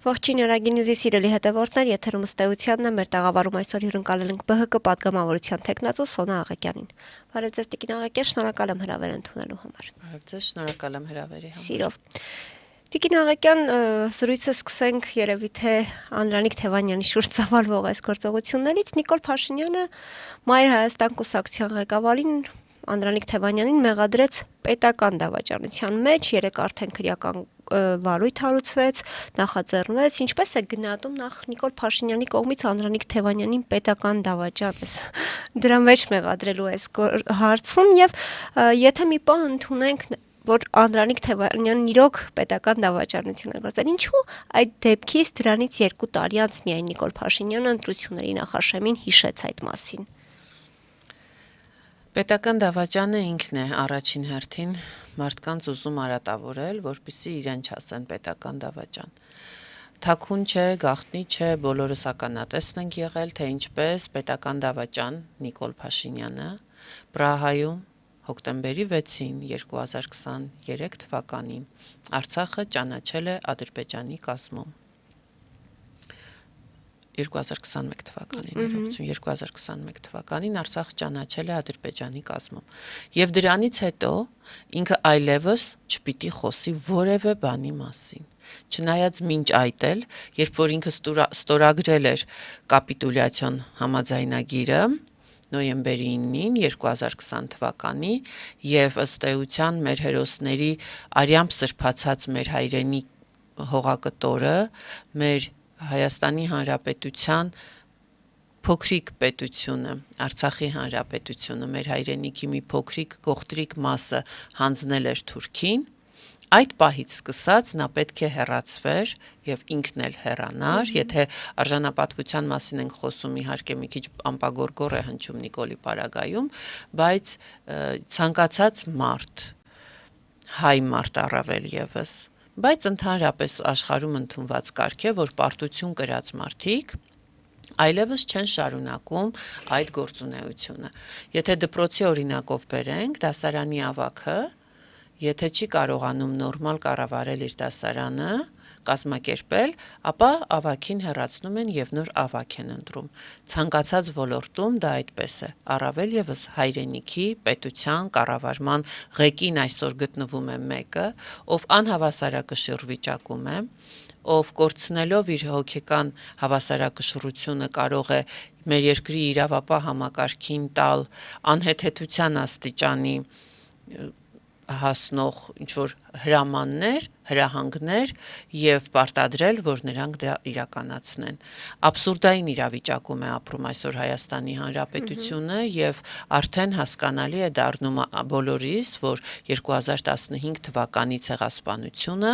Ողջույն Արագինյուզի սիրելի հետևորդներ, եթերում ըստ էությանն է, մեր տաղավարում այսօր հյուրընկալել ենք ԲՀԿ պատգամավորության թեկնածու Սոնա Աղեկյանին։ Բարև ձեզ Տիկին Աղեկյան, շնորհակալ եմ հրավեր ընդունելու համար։ Բարև ձեզ, շնորհակալ եմ հրավերի համար։ Սիրով։ Տիկին Աղեկյան, զրույցը սկսենք երևի թե Անդրանիկ Թևանյանի շուրջ ծավալվող այս գործողություններից։ Նիկոլ Փաշինյանը Մայր Հայաստան կուսակցության ղեկավարին Անդրանիկ Թևանյանին մեղադրեց պետական դավաճանության մեջ, երեք արդեն քրեական վարույթ հարուցվեց, նախաձեռնվեց, ինչպես է գնահատում նախ Նիկոլ Փաշինյանի կողմից Անդրանիկ Թևանյանին պետական դավաճան դրա մեջ մեղադրելու այս հարցում եւ եթե մի բան ընդունենք, որ Անդրանիկ Թևանյանն իրոք պետական դավաճանություն է գործել, ինչու այդ դեպքից դրանից 2 տարի անց միայն Նիկոլ Փաշինյանը ընտրությունների նախաշեմին հիշեց այդ մասին։ Պետական դավաճանը ինքն է առաջին հերթին մարդկանց ուզում արատավորել, որպեսզի իրեն չասեն պետական դավաճան։ Թաքուն չէ, գաղտնի չէ, բոլորս ականատեսն ենք եղել, թե ինչպես պետական դավաճան Նիկոլ Փաշինյանը Պրահայում հոկտեմբերի 6-ին 2023 թվականին Արցախը ճանաչել է Ադրբեջանի կազմում։ 2021 թվականին Արցախը ճանաչել է Ադրբեջանի կազմում։ Եվ դրանից հետո ինքը այլևս չպիտի խոսի որևէ բանի մասին։ Չնայած մինչ այդ էլ, երբ որ ինքը ստորագրել էր կապիտուլյացիոն համաձայնագիրը նոյեմբերի 9-ին 2020 թվականի եւ ըստ էության մեր հերոսների արյամբ սրբացած մեր հայրենի հողակտորը, մեր Հայաստանի Հանրապետության փոքրիկ պետությունը, Արցախի Հանրապետությունը, մեր հայրենիքի մի փոքրիկ գողտրիկ մասը հանձնել էր Թուրքին, այդ պահից սկսած նա պետք է հեռացվեր եւ ինքն էլ հեռանար, եթե արժանապատվության մասին ենք խոսում, իհարկե մի քիչ ամպագորգոր է հնչում Նիկոլի պարագայում, բայց ցանկացած մարդ, հայ մարդ առավել եւս, բայց ընդհանրապես աշխարհում ընդունված կարգ է, որ պարտություն կրած մարդիկ այլևս չեն շարունակում այդ գործունեությունը։ Եթե դպրոցի օրինակով բերենք, դասարանի ավագը, եթե չի կարողանում նորմալ կառավարել իր դասարանը, կազմակերպել, ապա ավագին հեռացնում են եւ նոր ավագ են ընտրում։ Ցանկացած ոլորտում դա այդպես է։ Առավել եւս հայրենիքի, պետության կառավարման ղեկին այսօր գտնվում է մեկը, ով անհավասարակշիռ վիճակում է, ով կորցնելով իր հոգեկան հավասարակշռությունը կարող է մեր երկրի իրավապահ համակարգին տալ անհեթեթության աստիճանի հասնող ինչ-որ հրամաններ, հրահանգներ եւ պարտադրել, որ նրանք դա իրականացնեն։ Աբսուրդային իրավիճակում է ապրում այսօր Հայաստանի Հանրապետությունը եւ արդեն հասկանալի է դառնում բոլորիս, որ 2015 թվականի ցեղասպանությունը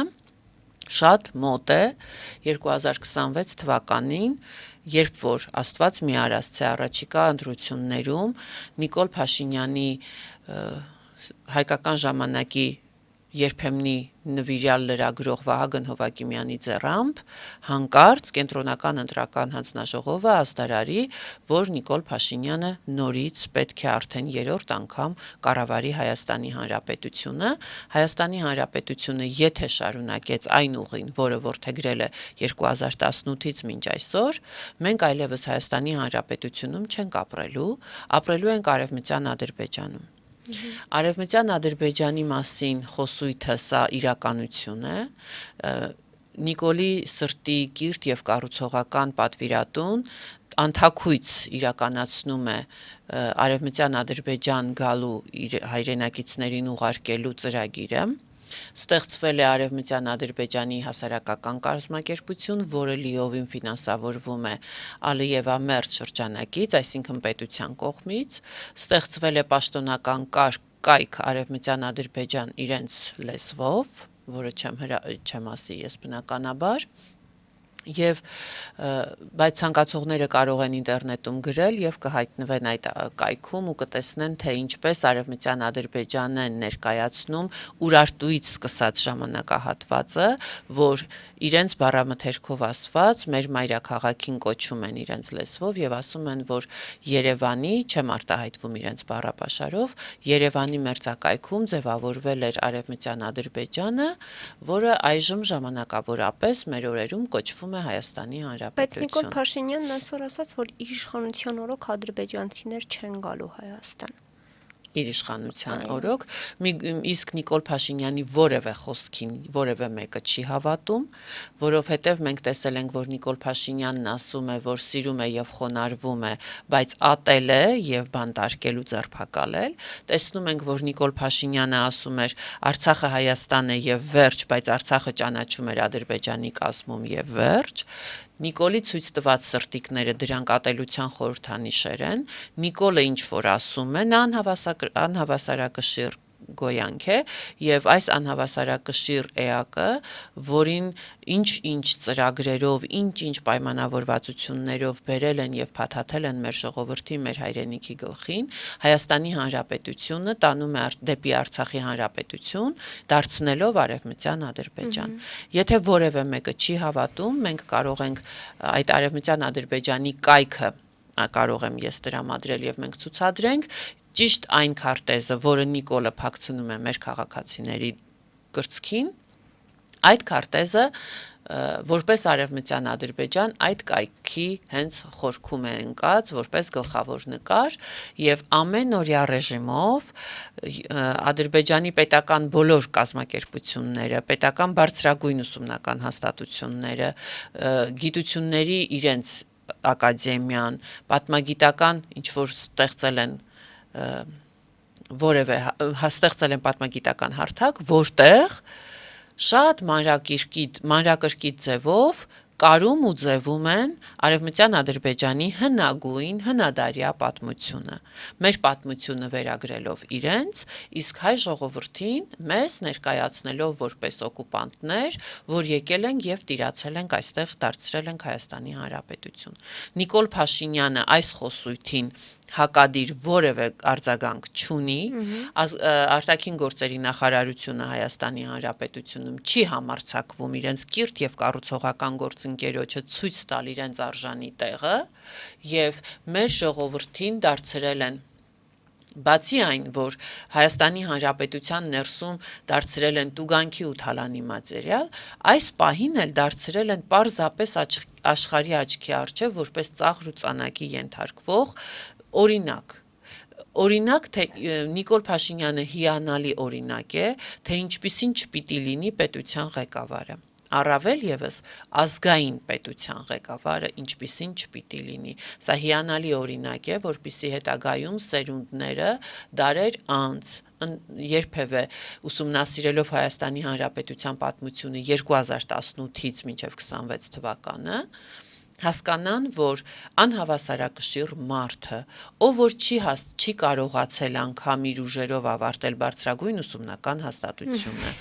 շատ մոտ է 2026 թվականին, երբ որ Աստված մի արասցե առաջիկա ընտրություններում Նիկոլ Փաշինյանի հայկական ժամանակի երբեմնի նվիրյալ լրագրող Վահագն Հովակիմյանի ձեռամբ հանկարծ կենտրոնական ընտրական հանձնաժողովը ազդարարի, որ Նիկոլ Փաշինյանը նորից պետք է արդեն 3-րդ անգամ կառավարի Հայաստանի Հանրապետությունը։ Հայաստանի Հանրապետությունը եթե շարունակեց այն ուղին, որը որդեգրել է 2018-ից մինչ այսօր, մենք այլևս Հայաստանի Հանրապետությունում չենք ապրելու ենք Արևմտյան Ադրբեջանում։ Արևմտյան Ադրբեջանի մասին խոսույթը սա իրականություն է, Նիկոլի սրտի կիրթ եւ կառուցողական պատվիրատուն անթաքույց իրականացնում է Արևմտյան Ադրբեջան գալու իր հայրենակիցներին ուղարկելու ծրագիրը, ստեղծվել է Արևմտյան Ադրբեջանի հասարակական կազմակերպություն, որը լիովին ֆինանսավորվում է Ալիևամերձ շրջանակից, այսինքն պետության կողմից, ստեղծվել է պաշտոնական կայք Արևմտյան Ադրբեջան իրենց լեզվով, որը չեմ ասի ես բնականաբար, Եվ բայց ցանկացողները կարող են ինտերնետում գրել եւ կհայտնվեն այդ կայքում ու կտեսնեն թե ինչպես Արևմտյան Ադրբեջանը ներկայացնում Ուրարտուից սկսած ժամանակահատվածը, որ իրենց բառամթերքով ասված մեր մայրաքաղաքին կոչում են իրենց լեզվով եւ ասում են, որ Երևանի, չեմ արտահայտվում իրենց բառապաշարով, Երևանի մերձակայքում ձևավորվել էր Արևմտյան Ադրբեջանը, որը այժմ ժամանակավորապես մեր օրերում կոչվում է Հայաստանի Հանրապետություն։ Բայց Նիկոլ Փաշինյանն այսօր ասաց, որ իր իշխանության օրոք ադրբեջանցիներ չեն գալու Հայաստան։ Իր իշխանության օրոք, իսկ Նիկոլ Փաշինյանի որևէ խոսքին որևէ մեկը չի հավատում, որովհետև մենք տեսել ենք, որ Նիկոլ Փաշինյանն ասում է, որ սիրում է եւ խոնարհվում է, բայց ատել է եւ բանտարկել ու ձերբակալել։ Տեսնում ենք, որ Նիկոլ Փաշինյանը ասում էր Արցախը Հայաստան է եւ վերջ, բայց Արցախը ճանաչում էր Ադրբեջանի կազմում եւ վերջ։ Նիկոլի ցույց տված սրտիկները դրանք ատելության խորհրդանիշեր են։ Նիկոլը ինչ որ ասում է, նա անհավասարակշիռ գոյանք է եւ այս անհավասարակշիռ էակը, որին ինչ ծրագրերով, ինչ պայմանավորվածություններով բերել են եւ փաթաթել են մեր ժողովրդի, մեր հայրենիքի գլխին, Հայաստանի Հանրապետությունը տանում է դեպի Արցախի Հանրապետություն, դարձնելով Արևմտյան Ադրբեջան։ Եթե որևէ մեկը չի հավատում, մենք կարող ենք այդ Արևմտյան Ադրբեջանի կայքը կարող եմ ես դրամադրել եւ մենք ցուցադրենք ճիշտ այն քարտեզը, որը Նիկոլը փակցնում է մեր քաղաքացիների կրծքին, այդ քարտեզը որպես Արևմտյան Ադրբեջան այդ կայքի հենց խորքում է ընկած որպես գլխավոր նկար եւ ամենօրյա ռեժիմով Ադրբեջանի պետական բոլոր կազմակերպությունները, պետական բարձրագույն ուսումնական հաստատությունները, գիտությունների իրենց ակադեմիան, պատմագիտական ինչ որ ստեղծել են որևէ հաստեղծել են պատմագիտական հարթակ, որտեղ շատ մանրակրկիտ ձևով կարում ու ձևում են Արևմտյան Ադրբեջանի հնագույն հնադարյա պատմությունը, մեր պատմությունը վերագրելով իրենց, իսկ հայ ժողովրդին մեզ ներկայացնելով որպես օկուպանտներ, որ եկել են եւ տիրացել են այստեղ դարձրել են Հայաստանի Հանրապետություն։ Նիկոլ Փաշինյանը այս խոսույթին հակադիր որևէ արձագանք չունի, արտաքին գործերի նախարարությունը Հայաստանի Հանրապետությունում չի համարձակվում իրենց կիրթ եւ կառուցողական գործընկերոջը ցույց տալ իրենց արժանի տեղը եւ մեր ժողովրդին դարձրել են բացի այն, որ Հայաստանի Հանրապետության ներսում դարձրել են տուգանքի ու թալանի մատերիալ, այս պահին էլ դարձրել են պարզապես աշխարհի աչքի առջև որպես ծաղր ու ծանակի ենթարկվող օրինակ թե Նիկոլ Փաշինյանը հիանալի օրինակ է, թե ինչպիսին չպիտի լինի պետության ղեկավարը։ Առավել եւս ազգային պետության ղեկավարը ինչպիսին չպիտի լինի։ Սա հիանալի օրինակ է, որպիսի հետագայում սերունդները դարեր անց երբևէ ուսումնասիրելով Հայաստանի Հանրապետության պատմությունը 2018-ից մինչև 26 թվականը հասկանան, որ անհավասարակշիռ մարդը, ով որ չի կարողացել անգամ իր ուժերով ավարտել բարձրագույն ուսումնական հաստատությունը,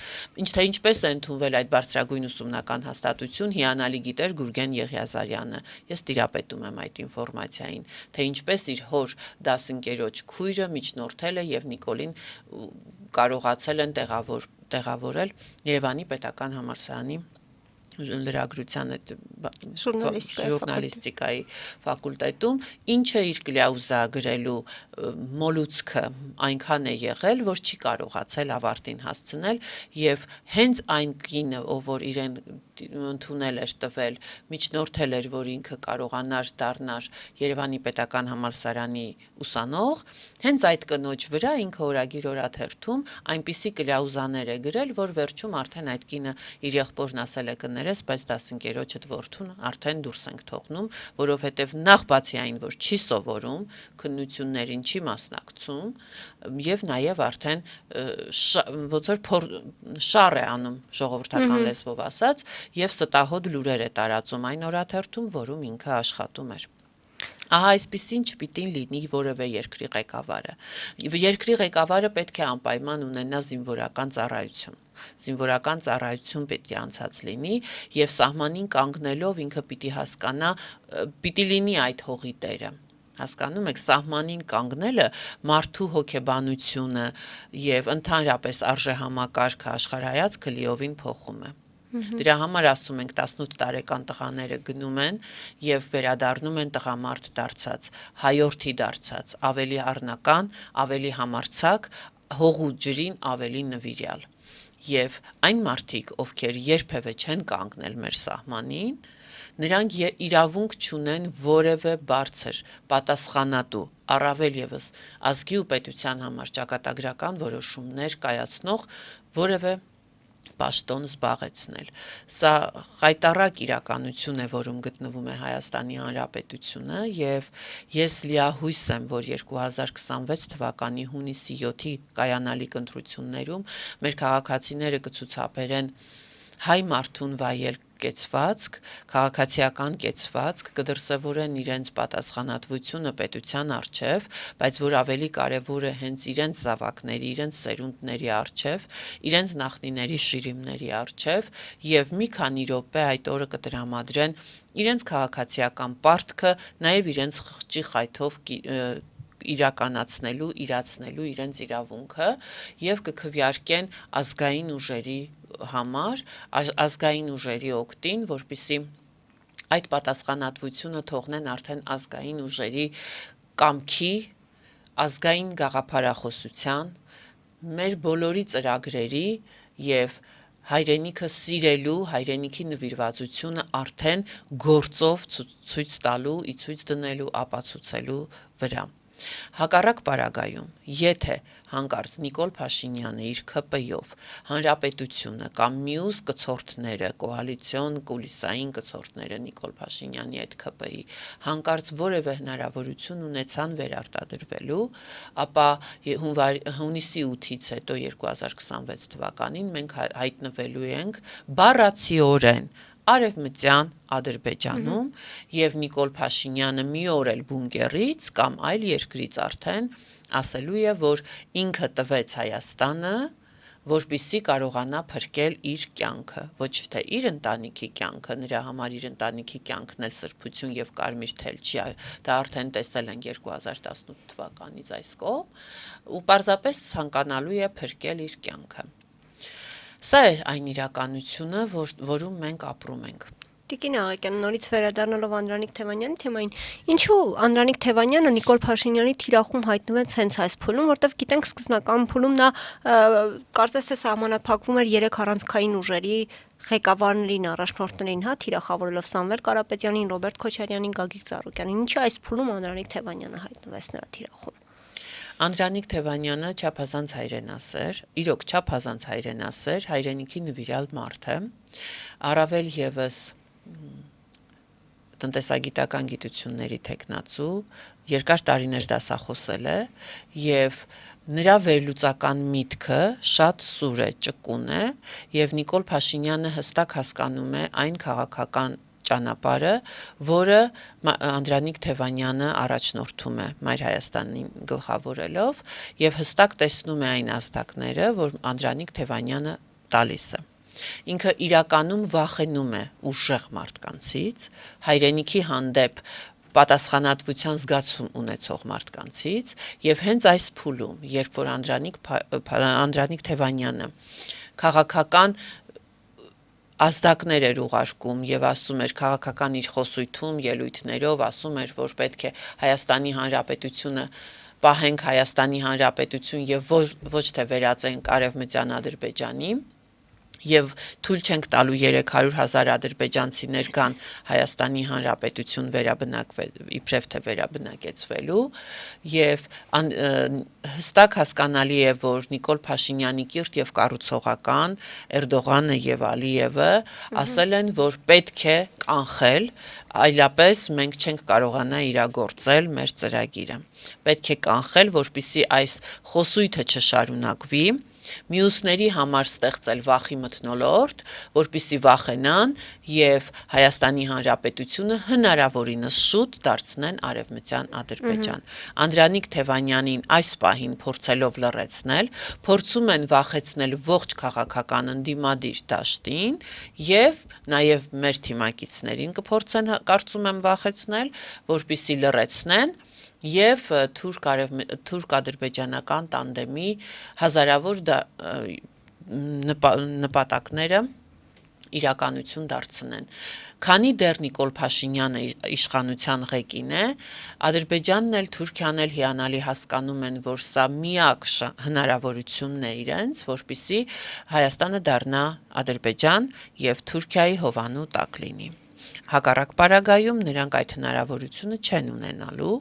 ինչպես է ընդունվել այդ բարձրագույն ուսումնական հաստատություն, հիանալի գիտեր Գուրգեն Եղիազարյանը։ Ես տիրապետում եմ այդ ինֆորմացիային, թե ինչպես իր հոր դասընկերոջ քույրը միջնորդել է եւ Նիկոլին կարողացել են տեղավորել Երևանի պետական համալսարանի լրագրության ժուրնալիստիկայի ֆակուլտետում, ինչը իր կլյաուզա գրելու մոլուցքը այնքան է եղել, որ չի կարողացել ավարտին հասցնել եւ հենց այն կինը, ով որ իրեն ընդունել էր տվել, միջնորդել էր, որ ինքը կարողանար դառնար Երևանի պետական համալսարանի ուսանող, հենց այդ կնոջ վրա ինքը օրագիր օրաթերթում այնպիսի կլյաուզաներ է գրել, որ վերջում արդեն այդ կինը իր եղբորն ասել է կներես, բայց դասընկերոջդ որդուն արդեն դուրս ենք թողնում, որովհետև նախ բացի այն, որ չի սովորում, քննություններին չի մասնակցում եւ նաեւ արդեն ոնց որ շար է անում ժողովրդական լեզվով ասած եւ ստահոդ լուրեր է տարածում այն օրաթերթում, որում ինքը աշխատում էր։ Ահա այսպեսին չպիտի լինի որևէ երկրի ղեկավարը։ Երկրի ղեկավարը պետք է անպայման ունենա զինվորական ծառայություն։ Զինվորական ծառայություն պետք է անցած լինի եւ սահմանին կանգնելով ինքը պիտի հասկանա, պիտի լինի այդ հողի տերը։ Հասկանում եք, սահմանին կանգնելը մարդու հոգեբանությունը եւ ընդհանրապես արժեհամակարգը աշխարհայացքը լիովին փոխում է։ Դրա համար ասում ենք 18 տարեկան տղաները գնում են եւ վերադառնում են տղամարդ դարձած, հայորդի դարձած, ավելի առնական, ավելի համարձակ, հող ու ջրին ավելի նվիրյալ։ Եվ այն մարդիկ, ովքեր երբևէ չեն կանգնել մեր սահմանին, նրանք իրավունք չունեն որևէ բարձր պատասխանատու, առավել եւս ազգի ու պետության համար ճակատագրական որոշումներ կայացնող որևէ պաշտոն զբաղեցնել։ Սա խայտառակ իրականություն է, որում գտնվում է Հայաստանի Հանրապետությունը, եւ ես լիահույս եմ, որ 2026 թվականի հունիսի 7-ի կայանալիք ընտրություններում մեր քաղաքացիները կցուցաբերեն հայ մարդուն վայել կեցվածք, քաղաքացիական կեցվածք, կդրսևորեն իրենց պատասխանատվությունը պետության առջև, բայց որ ավելի կարևոր է հենց իրենց զավակների, իրենց սերունդների առջև, իրենց նախնիների շիրիմների առջև եւ մի քանի րոպե այդ օրը կդրամադրեն իրենց քաղաքացիական պարտքը, նաեւ իրենց խղճի խայթով իրականացնելու, իրացնելու իրենց իրավունքը եւ կքվեարկեն ազգային ուժերի համար, ազգային ուժերի օգտին, որպեսզի այդ պատասխանատվությունը թողնեն արդեն ազգային ուժերի կամքի, ազգային գաղափարախոսության, մեր բոլորի ծրագրերի եւ հայրենիքը սիրելու, հայրենիքի նվիրվածությունը արդեն գործով ցույց տալու, ցույց դնելու, ապացուցելու վրա։ Հակառակ պարագայում, եթե հանկարծ Նիկոլ Փաշինյանը իր ՔՊ-ով հանրապետությունը կամ մյուս կցորդները, կոալիցիոն կուլիսային կցորդները Նիկոլ Փաշինյանի այդ ՔՊ-ի հանկարծ որևէ հնարավորություն ունեցան վերարտադրվելու, ապա հունիսի 8-ից հետո 2026 թվականին մենք հայտնվելու ենք բառացիորեն Արևմտյան Ադրբեջանում եւ Նիկոլ Փաշինյանը մի օր էլ բունկերից կամ այլ երկրից արդեն ասելու է, որ ինքը տվեց Հայաստանը, որպեսզի կարողանա փրկել իր կյանքը, ոչ թե իր ընտանիքի կյանքը, նրա համար իր ընտանիքի կյանքն էլ սրբություն եւ կարմիր թել չի, դա արդեն տեսել ենք 2018 թվականից այս կողմ, ու պարզապես ցանկանալու է փրկել իր կյանքը։ Սա է այն իրականությունը, որում մենք ապրում ենք։ Տիկին Աղակյան, նորից վերադառնալով Անդրանիկ Թևանյանի թեմային, ինչու Անդրանիկ Թևանյանը Նիկոլ Փաշինյանի թիրախում հայտնվեց հենց այս փուլում, որտեղ գիտենք սկզբնական փուլում նա կարծես թե սահմանափակվում էր 3 առանցքային ուժերի ղեկավարներին, առաջնորդներին, թիրախավորելով Սամվել Կարապետյանին, Ռոբերտ Քոչարյանին, Գագիկ Ծառուկյանին։ Ինչու այս փուլում Անդրանիկ Թևանյանը հայտնվեց նրա թիրախում։ Անդրանիկ Թևանյանը չափազանց հայրենասեր, իրոք չափազանց հայրենասեր, հայրենիքի նվիրյալ մարդ է, առավել եւս տնտեսագիտական գիտությունների թեկնածու, երկար տարիներ դասախոսել է եւ նրա վերլուծական միտքը շատ սուր է, ճկուն է եւ Նիկոլ Փաշինյանը հստակ հասկանում է այն քաղաքական ճանապարհը, որը Անդրանիկ Թևանյանը առաջնորդում է Մայր Հայաստանին գլխավորելով եւ հստակ տեսնում է այն ազդակները, որ Անդրանիկ Թևանյանը տալիս է։ Ինքը իրականում վախենում է ուժեղ մարդկանցից, հայրենիքի հանդեպ պատասխանատվության զգացում ունեցող մարդկանցից եւ հենց այս փուլում, երբ որ Անդրանիկ Թևանյանը քաղաքական ազդակներ էր ուղարկում եւ ասում էր քաղաքական իր խոսույթում, ելույթներով ասում էր, որ պետք է Հայաստանի Հանրապետությունը պահենք Հայաստանի Հանրապետություն եւ ոչ թե վերածենք Արևմտյան Ադրբեջանի եւ թույլ չենք տալու 300,000 ադրբեջանցիներ կան Հայաստանի Հանրապետություն իբրև թե վերաբնակեցվելու եւ հստակ հասկանալի է, որ Նիկոլ Փաշինյանի կիրթ եւ կառուցողական Էրդողանը եւ Ալիևը ասել են, որ պետք է կանխել, այլապես մենք չենք կարողանա իրագործել մեր ծրագիրը։ Պետք է կանխել, որպեսզի այս խոսույթը չշարունակվի Մյուսների համար ստեղծել վախի մթնոլորտ, որպեսզի վախենան եւ Հայաստանի Հանրապետությունը հնարավորինս շուտ դարձնեն Արևմտյան Ադրբեջան։ Անդրանիկ Թևանյանին այս պահին փորձելով լռեցնել, փորձում են վախեցնել ողջ քաղաքական ընդդիմադիր դաշտին եւ նաեւ մեր թիմակիցներին կփորձեն կարծում եմ վախեցնել, որպեսզի լռեցնեն եւ թուրք-ադրբեջանական տանդեմի հազարավոր նպատակները իրականություն դարձնեն։ Քանի դեռ Նիկոլ Փաշինյանը իշխանության ղեկին է, Ադրբեջանն էլ Թուրքիան էլ հիանալի հասկանում են, որ սա միակ հնարավորությունն է իրենց, որպեսզի Հայաստանը դառնա Ադրբեջան եւ Թուրքիայի հովանու տակ լինի։ Հակառակ պարագայում նրանք այդ հնարավորությունը չեն ունենալու,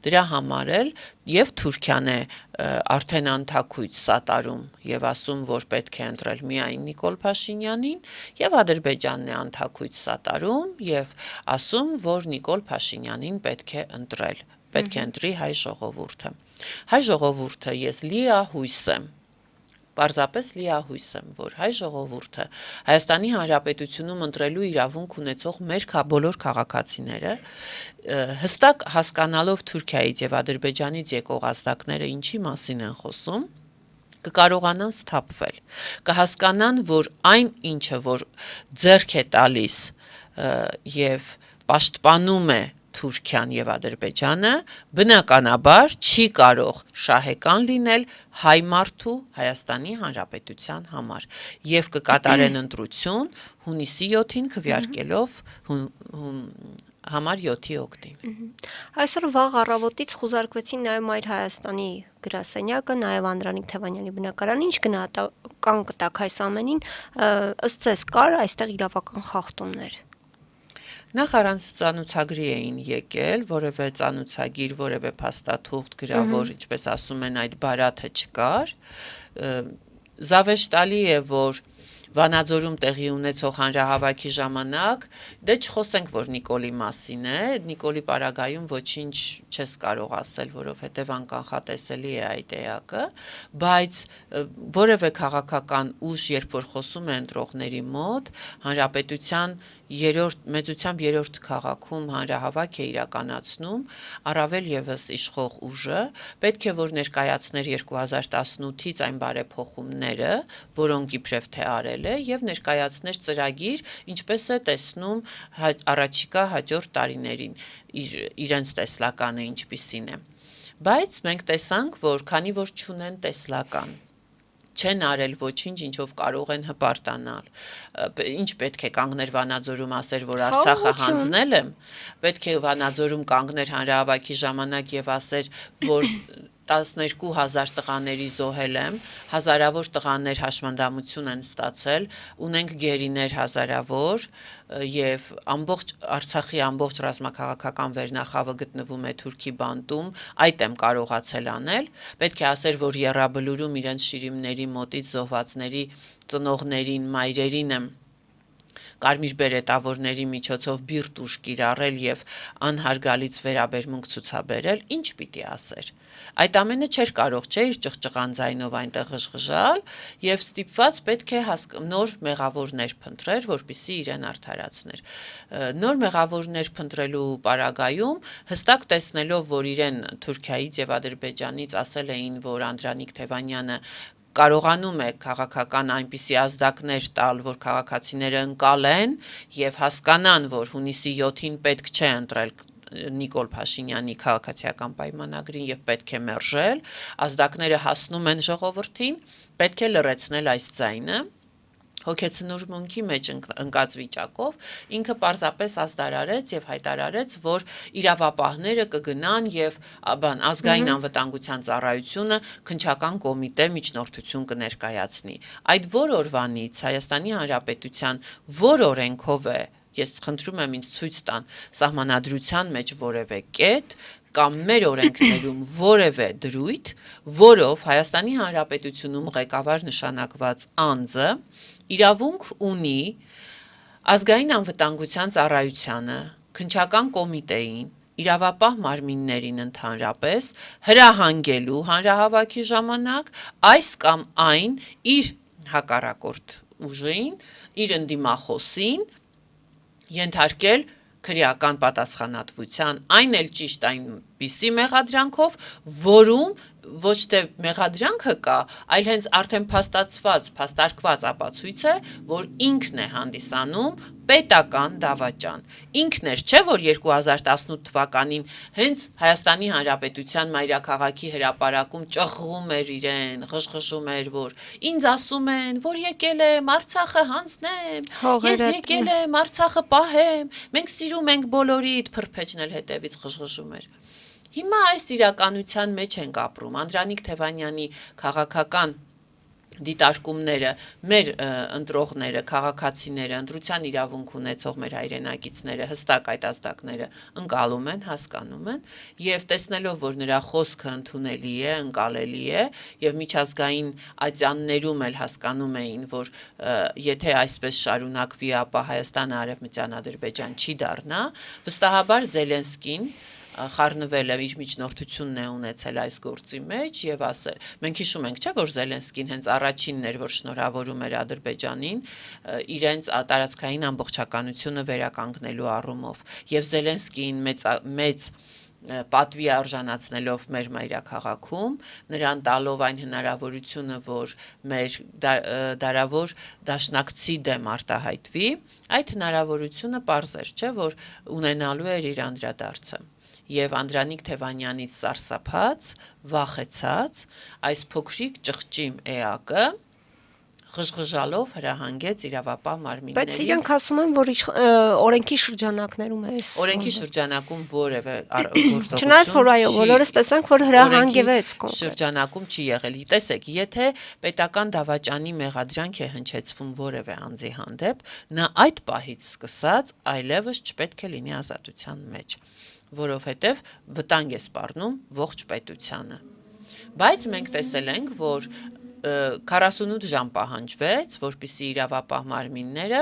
դրա համար էլ եւ Թուրքիան է արդեն անթակույց սատարում եւ ասում, որ պետք է ընտրել միայն Նիկոլ Փաշինյանին, եւ Ադրբեջանն է անթակույց սատարում եւ ասում, որ Նիկոլ Փաշինյանին պետք է ընտրել, պետք է ընտրի հայ ժողովուրդը։ Հայ ժողովուրդը ես լիահույս եմ, պարզապես լիահույս եմ, որ հայ ժողովուրդը Հայաստանի Հանրապետությունում ընտրելու իրավունք ունեցող մեր բոլոր քաղաքացիները հստակ հասկանալով Թուրքիայից եւ Ադրբեջանից եկող ազդակները ինչի մասին են խոսում, կկարողանան սթափվել, կհասկանան, որ այն ինչը, որ ձեռք է տալիս եւ պաշտպանում է Թուրքիան եւ Ադրբեջանը բնականաբար չի կարող շահեկան լինել հայ մարդու Հայաստանի Հանրապետության համար եւ կկատարեն ընտրություն հունիսի 7-ին քվեարկելով համար 7-ի օգտին։ Այսօր վաղ առավոտից խուզարկվեցին նաեւ Մայր Հայաստանի գրասենյակը, նաեւ Անդրանիկ Թևանյանի բնակարանը, ինչ գնահատական կտակ այս ամենին, ըստ ձեզ կար այստեղ իրավական խախտումներ։ Նախ առանց ծանուցագրի էին եկել, որևէ ծանուցագիր, որևէ փաստաթուղթ գրավոր, ինչպես ասում են, այդ բարաթը չկար։ Զավեշտալի է, որ Վանաձորում տեղի ունեցող հանրահավաքի ժամանակ, դե չխոսենք, որ Նիկոլի մասին է, Նիկոլի պարագայում ոչինչ չես կարող ասել, որովհետև անկանխատեսելի է այդ էակը, բայց որևէ քաղաքական ուժ, երբ որ խոսում է ընտրողների մոտ, հանրապետության մեծությամբ երրորդ քաղաքում հանրահավաք է իրականացնում, առավել եւս իշխող ուժը, պետք է որ ներկայացներ 2018-ից այն բարեփոխումները, որոնք իբրև թե արել է եւ ներկայացներ ծրագիր, ինչպես է տեսնում առաջիկա հաջորդ տարիներին իրենց տեսլականը ինչպիսին է։ Բայց մենք տեսանք, որ քանի որ չունեն տեսլական, չեն արել ոչինչ, ինչով կարող են հպարտանալ։ Ինչ պետք է կանգներ Վանաձորում ասեր, որ Արցախը հանձնել եմ, պետք է Վանաձորում կանգներ հանրահավաքի ժամանակ եւ ասեր, որ 12,000 տղաների զոհել եմ, հազարավոր տղաներ հաշմանդամություն են ստացել, ունենք գերիներ հազարավոր եւ ամբողջ Արցախի ամբողջ ռազմաքաղաքական վերնախավը գտնվում է Թուրքի բանտում, այդ եմ կարողացել անել, պետք է ասեր, որ Եռաբլուրում իրենց շիրիմների մոտից զոհվածների ծնողներին, մայրերին եմ կարմիր բերետավորների միջոցով բիրտ ուժ կիրառել եւ անհարգալից վերաբերմունք ցուցաբերել, ինչ պիտի ասեր։ Այդ ամենը չէր կարող իր ճղճղան ձայնով այնտեղ ղժղժալ եւ ստիպված պետք է նոր մեղավորներ փնտրեր, որպեսզի իրեն արդարացներ։ Նոր մեղավորներ փնտրելու պարագայում հստակ տեսնելով, որ իրեն Թուրքիայից եւ Ադրբեջանից ասել էին, որ Անդրանիկ Թևանյանը կարողանում է քաղաքական այնպիսի ազդակներ տալ, որ քաղաքացիները ընկալեն եւ հասկանան, որ հունիսի 7-ին պետք չէ ընտրել Նիկոլ Փաշինյանի քաղաքացիական պայմանագրին եւ պետք է մերժել, ազդակները հասնում են ժողովրդին, պետք է լռեցնել այս ձայնը։ Հոգեցնուրմունքի մեջ ընկած վիճակով ինքը պարզապես ազդարարեց եւ հայտարարեց, որ իրավապահները կգնան եւ ազգային անվտանգության ծառայությունը քննչական կոմիտե միջնորդություն կներկայացնի։ Այդ որ օրվանից Հայաստանի Հանրապետության որ օրենքով է, ես խնդրում եմ ինձ ցույց տան սահմանադրության մեջ որևէ կետ կամ մեր օրենքներում որևէ դրույթ, որով Հայաստանի Հանրապետությունում ղեկավար նշանակված անձը իրավունք ունի ազգային անվտանգության ծառայությանը, քննչական կոմիտեին իրավապահ մարմիններին ընդհանրապես հրահանգելու հանրահավաքի ժամանակ այս կամ այն իր հակառակորդ ուժին, իր ընդդիմախոսին ենթարկել քրեական պատասխանատվության, այն էլ ճիշտ այնպիսի մեղադրանքով, որում ոչ թե մեղադրանքը կա, այլ հենց արդեն փաստարկված ապացույց է, որ ինքն է հանդիսանում պետական դավաճան։ Ինքն էր, չէ, որ 2018 թվականին հենց Հայաստանի Հանրապետության մայրաքաղաքի հրապարակում ճղղում էր իրեն, ղժղժում էր, որ ինձ ասում են, որ եկել եմ Արցախը հանձնեմ, ես եկել եմ Արցախը պահեմ, մենք սիրում ենք բոլորիդ, փրփեջն էլ հետևից ղժղժում էր։ Հիմա այս իրականության մեջ ենք ապրում, Անդրանիկ Թևանյանի քաղաքական դիտարկումները, մեր ընտրողները, քաղաքացիները, ընտրության իրավունք ունեցող մեր հայրենակիցները հստակ այդ ազդակները ընկալում են, հասկանում են եւ տեսնելով, որ նրա խոսքը ընդունելի է, ընկալելի է եւ միջազգային ատյաններում էլ հասկանում էին, որ եթե այսպես շարունակվի, ապա Հայաստանը Արևմտյան Ադրբեջան չի դառնա, վստահաբար Զելենսկին խառնվել է, իր միջնորդությունն է ունեցել այս գործի մեջ եւ ասել, մենք հիշում ենք, չէ, որ Զելենսկին հենց առաջինն էր, որ շնորհավորում էր Ադրբեջանին իրենց տարածքային ամբողջականությունը վերականգնելու առումով եւ Զելենսկին մեծ պատվի արժանացնելով մեր մայրաքաղաքում, նրան տալով այն հնարավորությունը, որ մեր դարավոր դաշնակցի դեմ արտահայտվի, այդ հնարավորությունը պարզ էր, չէ, որ ունենալու էր իր անդրադարձը։ Եվ Անդրանիկ Թևանյանից սարսափած, վախեցած, այս փոքրիկ ճղճիմ էակը ղժղժալով հրահանգեց իրավապահ մարմիններին։ Բայց իրենք ասում են, որ օրենքի շրջանակներում է այս։ Օրենքի շրջանակում որևէ գործողություն։ Չնայած որ այո, բոլորս տեսանք, որ հրահանգվեց կոնկրետ։ Շրջանակում չի եղել։ Տեսեք, եթե պետական դավաճանի մեղադրանք է հնչեցվում որևէ անձի հանդեպ, նա այդ պահից սկսած այլևս չպետք է լինի ազատության մեջ, որովհետև վտանգ է սպառնում ողջ պետությանը։ Բայց մենք տեսել ենք, որ 48 ժամ պահանջվեց, որպեսզի իրավապահ մարմինները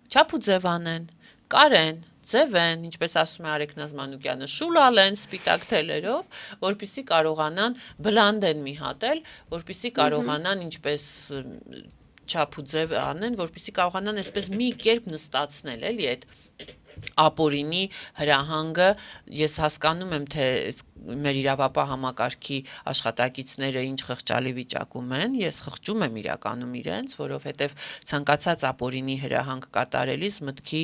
չափ ու ձև անեն, կարեն, ձևեն, ինչպես ասում է Արեգնազ Մանուկյանը, շուլալեն սպիտակ թելերով, որպեսզի կարողանան բլանդեն մի հատ էլ, որպեսզի կարողանան ինչպես չափ ու ձև անեն, որպեսզի կարողանան այսպես մի կերպ նստացնել, էլի այդ ապօրինի հրահանգը, ես հասկանում եմ, թե մեր իրավապահ համակարգի աշխատակիցները ինչ խղճալի վիճակում են, ես խղճում եմ իրականում իրենց, որովհետև ցանկացած ապօրինի հրահանգ կատարելիս մտքի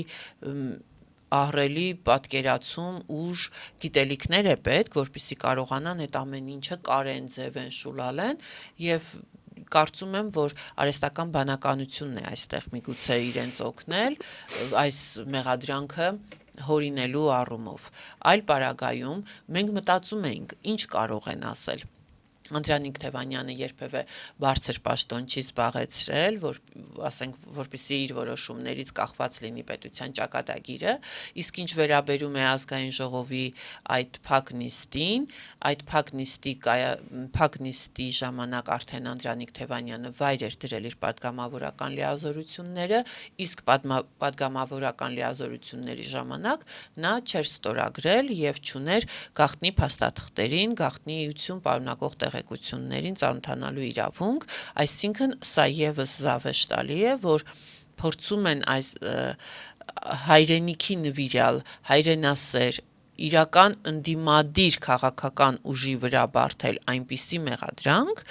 ահռելի պատկերացում, ուժ, գիտելիքներ է պետք, որպեսզի կարողանան այդ ամեն ինչը կարեն, ձևեն, շուլալեն եւ կարծում եմ, որ արհեստական բանականությունն է այստեղ միգուցե իրենց օգնել այս մեղադրանքը հորինելու առումով։ Այլ պարագայում մենք մտածում էինք, ինչ կարող են ասել։ Անդրանիկ Թևանյանը երբևէ բարձր պաշտոն չի զբաղեցրել, որ ասենք, որպեսզի իր որոշումներից կախված լինի պետության ճակատագիրը, իսկ ինչ վերաբերում է ազգային ժողովի այդ փակ նիստին, այդ փակ նիստի ժամանակ արդեն Անդրանիկ Թևանյանը վայր էր դրել իր պատգամավորական լիազորությունները, իսկ պատգամավորական լիազորությունների ժամանակ նա չէր ստորագրել եւ չուներ գաղտնի փաստաթղթերին, գաղտնիություն պարունակող տեղեկություններին ծանոթանալու իրավունք, այսինքն սա եւս զավեշտալի է, որ փորձում են այս հայրենիքի նվիրյալ, հայրենասեր, իրական ընդդիմադիր քաղաքական ուժի վրա բարթել այնպիսի մեղադրանք,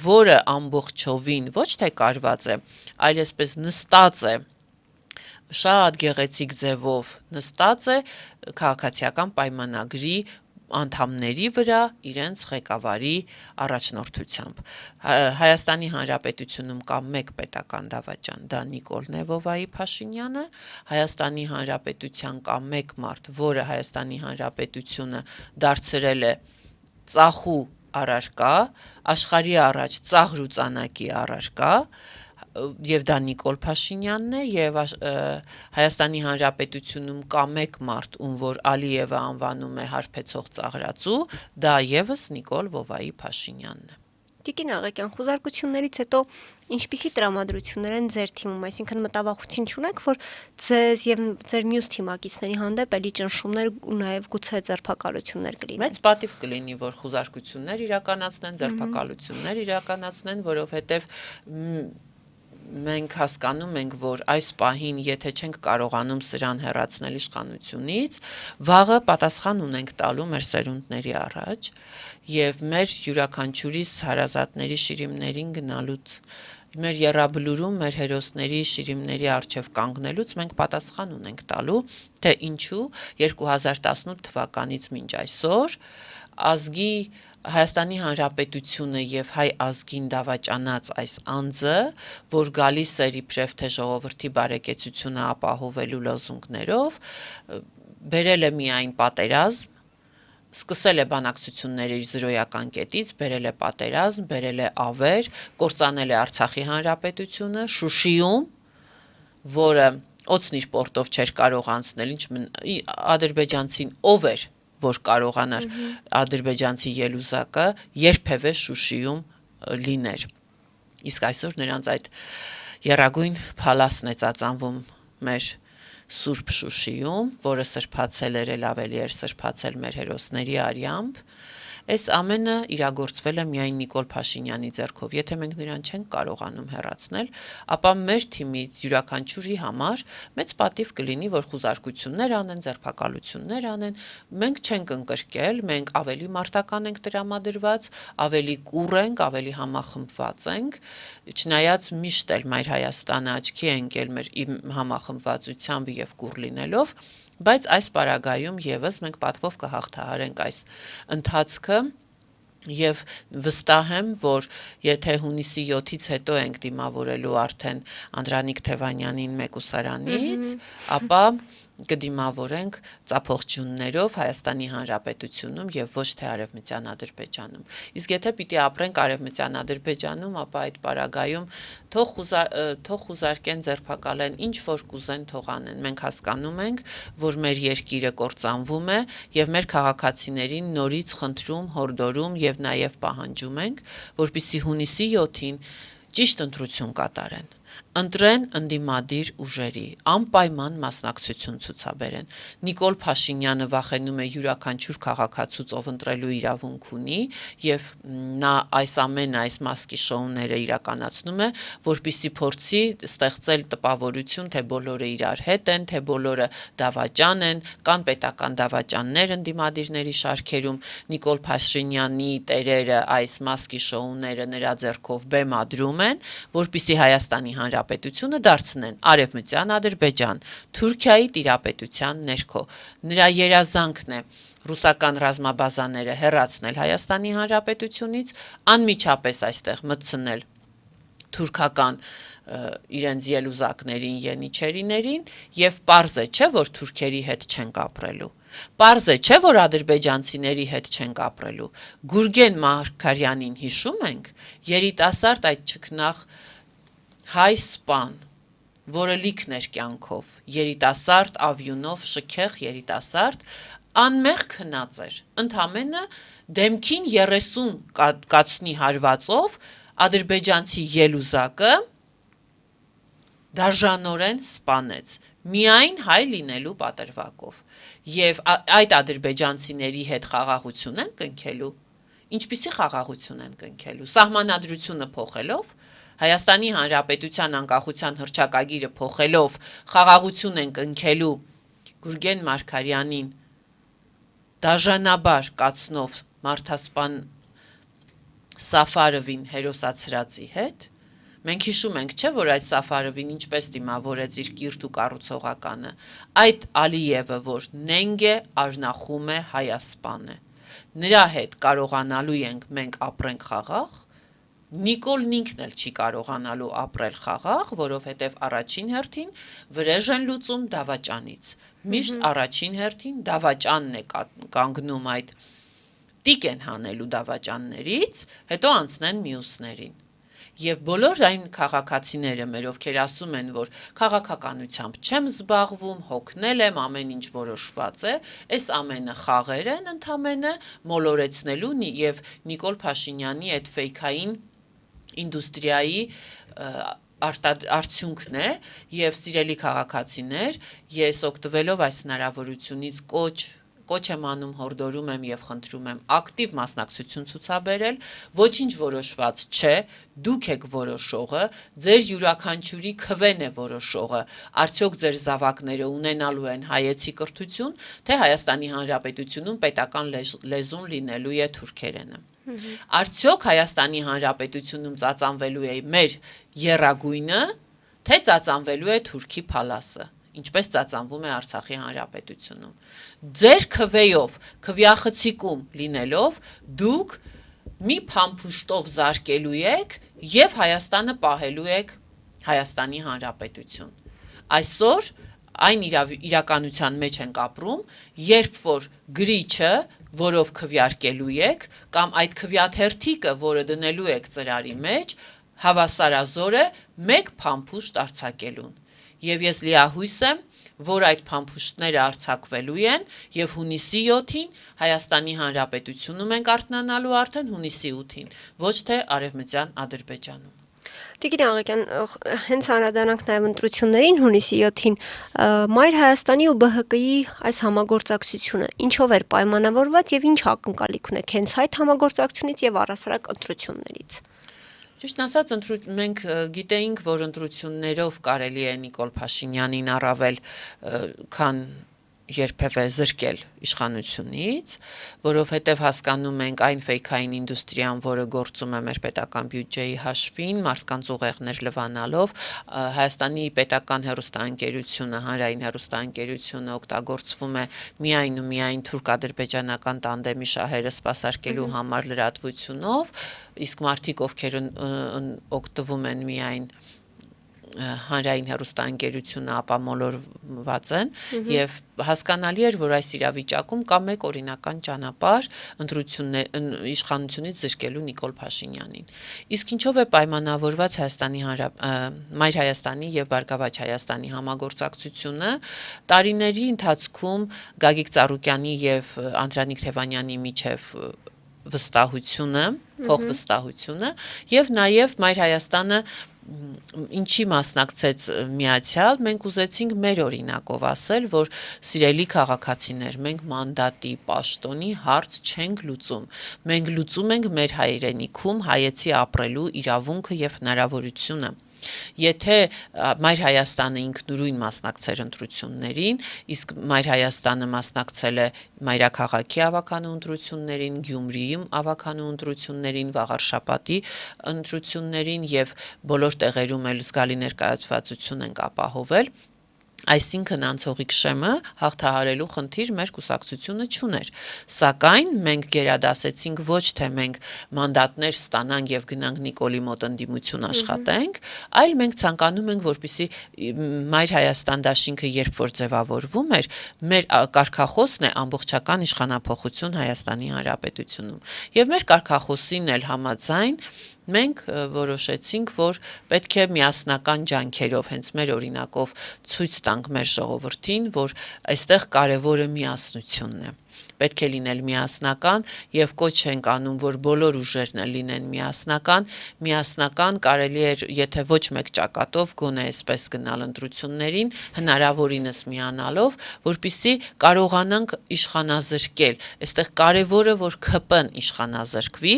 որը ամբողջովին ոչ թե կարված է, այլ այսպես նստած է շատ գեղեցիկ ձևով նստած է քաղաքացիական պայմանագրի անդամների վրա իրենց ղեկավարի առաջնորդությամբ։ Հայաստանի Հանրապետությունում կա մեկ պետական դավաճան, դա Նիկոլ Նևովայի Փաշինյանը, Հայաստանի Հանրապետության կա մեկ մարդ, որը Հայաստանի Հանրապետությունը դարձրել է ծախու առարկա, աշխարհի առաջ ծաղր ու ծանակի առարկա, եւ դա Նիկոլ Փաշինյանն է եւ Հայաստանի Հանրապետությունում կա մեկ մարդ, ում որ Ալիևը անվանում է հարբեցող ծաղրածու, դա եւս Նիկոլ Վովայի Փաշինյանն է։ Տիկին Աղեկյան, խուզարկություններից հետո ինչպիսի տրամադրություններ են ձեր թիմում, այսինքն մտավախություն չունեք, որ ձեզ եւ ձեր մյուս թիմակիցների հանդեպ էլի ճնշումներ ու նաեւ գուցե ձերբակալություններ կլինեն։ Մեծ պատիվ կլինի, որ խուզարկություններ իրականացնեն, ձերբակալություններ իրականացնեն, որովհետեւ մենք հասկանում ենք, որ այս պահին, եթե չենք կարողանում սրան հեռացնել իշխանությունից, վաղը պատասխան ունենք տալու մեր սերունդների առաջ եւ մեր յուրաքանչյուրիս հարազատների շիրիմներին գնալուց, մեր եռաբլուրում մեր հերոսների շիրիմների առջև կանգնելուց մենք պատասխան ունենք տալու, թե ինչու 2018 թվականից մինչ այսօր ազգի Հայաստանի Հանրապետությունը եւ հայ ազգին դավաճանած այս անձը, որ գալիս էր իբրև թե ժողովրդի բարեկեցությունը ապահովելու լոզունգներով, բերել է միայն պատերազմ, սկսել է բանակցությունները իր զրոյական կետից, բերել է պատերազմ, բերել է ավեր, կործանել է Արցախի Հանրապետությունը, Շուշիում, որը օծն իր պորտով չէր կարող անցնել, ադրբեջանցին ով էր, որ կարողանար ադրբեջանցի ելուզակը երբևէ Շուշիում լիներ։ Իսկ այսօր նրանց այդ եռագույն փալասն է ծածանվում մեր Սուրբ Շուշիում, որը սրբացել էր, ավելի էր սրբացել մեր հերոսների արյամբ։ Այս ամենը իրագործվել է միայն Նիկոլ Փաշինյանի ձեռքով։ Եթե մենք նրան չենք կարողանում հեռացնել, ապա մեր թիմի յուրաքանչյուրի համար մեծ պատիվ կլինի, որ խուզարկություններ անեն, ձերբակալություններ անեն, մենք չենք ընկրկել, մենք ավելի մարտական ենք տրամադրված, ավելի կուռ ենք, ավելի համախմբված ենք, չնայած միշտ էլ Մայր Հայաստանը աչքի է ընկել մեր համախմբվածությամբ եւ կուռ լինելով, բայց այս պարագայում եւս մենք պատվով կհաղթահարենք այս ընթացքը եւ վստահ եմ, որ եթե հունիսի 7-ից հետո ենք դիմավորելու արդեն Անդրանիկ Թևանյանին մեկուսարանից, ապա կդիմավորենք ծափողջուններով Հայաստանի Հանրապետությունում եւ ոչ թե Արևմտյան Ադրբեջանում։ Իսկ եթե պիտի ապրենք Արևմտյան Ադրբեջանում, ապա այդ պարագայում թող խուզարկեն, ձերբակալեն, ինչ որ կուզեն թող անեն։ Մենք հասկանում ենք, որ մեր երկիրը կործանվում է եւ մեր քաղաքացիներին նորից խնդրում, հորդորում եւ նաեւ պահանջում ենք, որպեսզի հունիսի 7-ին ճիշտ ընտրություն կատարեն։ Ընտրեն ընդդիմադիր ուժերի, անպայման մասնակցություն ցուցաբերեն։ Նիկոլ Փաշինյանը վախենում է յուրաքանչյուր քաղաքացուց, ով ընտրելու իրավունք ունի, եւ նա այս մասկի շոուները իրականացնում է, որպեսզի փորձի ստեղծել տպավորություն, թե բոլորը իրար հետ են, թե բոլորը դավաճան են, կան պետական դավաճաններ ընդդիմադիրների շարքերում։ Նիկոլ Փաշինյանի տերերը այս մասկի շոուները նրա ձեռքով բեմադրում են, որպեսզի Հայաստանի Հանրապետությունը դարձնեն Արևմտյան Ադրբեջան, Թուրքիայի տիրապետության ներքո։ Նրա երազանքն է ռուսական ռազմաբազաները հեռացնել Հայաստանի Հանրապետությունից, անմիջապես այստեղ մտցնել թուրքական իրենց ելուզակներին, յենիչերիներին եւ պարզ է, չէ, որ թուրքերի հետ չենք ապրելու։ Պարզ է, չէ, որ ադրբեջանցիների հետ չենք ապրելու։ Գուրգեն Մարգարյանին հիշում ենք, երիտասարդ այդ ճկնախ հայ սպան, որը լիքն էր կյանքով, երիտասարդ ավյունով շքեղ երիտասարդ, անմեղ քնած էր, ընդամենը դեմքին 30 կացնի հարվածով ադրբեջանցի ելուզակը դաժանորեն սպանեց, միայն հայ լինելու պատրվակով, եւ այդ ադրբեջանցիների հետ խաղաղություն են կնքելու, ինչպիսի խաղաղություն են կնքելու, սահմանադրությունը փոխելով, Հայաստանի Հանրապետության անկախության հռչակագիրը փոխելով խաղաղություն են կնքելու Գուրգեն Մարգարյանին դաժանաբար կացնով մարդասպան Սաֆարովին հերոսացրածի հետ, մենք հիշում ենք, չէ, որ այդ Սաֆարովին ինչպես դիմավորեց իր կիրթ ու կառուցողականը, այդ Ալիևը, որ նենգ է, արնախում է, հայասպան է, նրա հետ կարողանալու ենք մենք ապրենք խաղաղ, Նիկոլն ինքն էլ չի կարողանալու ապրել խաղաղ, որովհետև առաջին հերթին վրեժ են լուծում դավաճանից, միշտ առաջին հերթին դավաճանն է կանգնում այդ տիկ են հանելու դավաճաններից, հետո անցնեն մյուսներին, Եվ բոլոր այն քաղաքացիները մեր, ովքեր ասում են, որ քաղաքականությամբ չեմ զբաղվում, հոգնել եմ, ամեն ինչ որոշված է, այս ամենը խաղեր են ընդամենը մոլորեցնելու եւ Նիկոլ Փաշինյանի այդ ֆեյքային ինդուստրիայի արդյունքն է, եւ սիրելի քաղաքացիներ, ես օգտվելով այս հնարավորությունից կոչ եմ անում, հորդորում եմ եւ խնդրում եմ ակտիվ մասնակցություն ցուցաբերել, ոչինչ որոշված չէ, դուք եք որոշողը, ձեր յուրաքանչյուրի քվեն է որոշողը, արդյոք ձեր զավակները ունենալու են հայեցի կրթություն, թե Հայաստանի Հանրապետությունում պետական լեզուն լինելու է թուրքերենը։ Արդյոք Հայաստանի Հանրապետությունում ծածանվելու է մեր եռագույնը, թե ծածանվելու է թուրքի փալասը, ինչպես ծածանվում է Արցախի Հանրապետությունում։ Ձեր քվեով, քվյախցիկում լինելով, դուք մի փամփուշտով զարկելու եք եւ Հայաստանը պահելու եք Հայաստանի Հանրապետություն։ Այսօր այն իրականության մեջ ենք ապրում, երբ որ գրիչը, որով քվյարկելու եք, կամ այդ քվյաթերթիկը, որը դնելու եք ծրարի մեջ, հավասարազոր է մեկ փամփուշտ արձակելուն։ Եվ ես լիահույս եմ, որ այդ փամփուշտները արձակվելու են եւ հունիսի 7-ին Հայաստանի Հանրապետությունում ենք արթնանալու արդեն հունիսի 8-ին, ոչ թե Արևմտյան Ադրբեջանում։ Տիկին Աղեկյան, հենց անդրադառնանք նաև ընտրություններին հունիսի 7-ին, Մայր Հայաստանի ու ԲՀԿ-ի այս համագործակցությունը ինչով էր պայմանավորված եւ ինչ ակնկալիք ունեք հենց այդ համագործակցությունից եւ առհասարակ ընտրություններից։ Ճիշտ ասած, մենք գիտեինք, որ ընտրություններով կարելի է Նիկոլ Փաշինյանին առավել քան երբևէ զրկել իշխանությունից, որովհետև հասկանում ենք այն ֆեյքային ինդուստրիան, որը գործում է մեր պետական բյուջեի հաշվին, մարդկանց ուղեղներ լվանալով, Հայաստանի պետական հեռուստաընկերությունը, հանրային հեռուստաընկերությունը օգտագործվում է միայն ու միայն թուրք-ադրբեջանական տանդեմի շահերը սպասարկելու համար լրատվությունով, իսկ մարդիկ, ովքեր օգտվում են միայն հանրային հեռուստաընկերությունը ապամոլորված են եւ հասկանալի էր, որ այս իրավիճակում կա մեկ օրինական ճանապարհ իշխանությունից զրկելու Նիկոլ Փաշինյանին։ Իսկ ինչով է պայմանավորված Մայր Հայաստանի եւ Բարգավաճ Հայաստանի համագործակցությունը, տարիների ընթացքում Գագիկ Ծառուկյանի եւ Անդրանիկ Թևանյանի միջև վստահությունը, փոխվստահությունը եւ նաեւ Մայր Հայաստանը ինչի մասնակցեց միացյալ, մենք ուզեցինք մեր օրինակով ասել, որ սիրելի քաղաքացիներ, մենք մանդատի, պաշտոնի հարց չենք լուծում, մենք լուծում ենք մեր հայրենիքում հայեցի ապրելու իրավունքը եւ հնարավորությունը։ Եթե Մայր Հայաստանը ինքնուրույն մասնակցեր ընտրություններին, իսկ Մայր Հայաստանը մասնակցել է Մայրաքաղաքի ավականու ընտրություններին, Գյումրիում ավականու ընտրություններին, վաղարշաբաթի ընտրություններին եւ բոլոր տեղերում էլ զգալի ներկայացվածություն ենք ապահովել, այսինքն անցողիկ շեմը հաղթահարելու խնդիր մեր կուսակցությունը չուներ, սակայն մենք գերադասեցինք ոչ թե մենք մանդատներ ստանանք եւ գնանք Նիկոլի մոտ ընդդիմություն աշխատենք, այլ մենք ցանկանում ենք, որպեսզի Մայր Հայաստան դաշինքը երբ որ ձևավորվում էր, մեր կարգախոսն է ամբողջական իշխանափոխություն Հայաստանի Հանրապետությունում եւ մեր կարգախոսին էլ համաձայն մենք որոշեցինք, որ պետք է միասնական ջանքերով, հենց մեր օրինակով ցույց տանք մեր ժողովրդին, որ այստեղ կարևորը միասնությունն է։ Պետք է լինել միասնական եւ կոչ ենք անում, որ բոլոր ուժերն լինեն միասնական կարելի է, եթե ոչ մեկ ճակատով, գոնե այսպես գնալ ընտրություններին, հնարավորինս միանալով, որպեսզի կարողանանք իշխանազրկել։ Այստեղ կարևորը, որ ԿՊ-ն իշխանազրկվի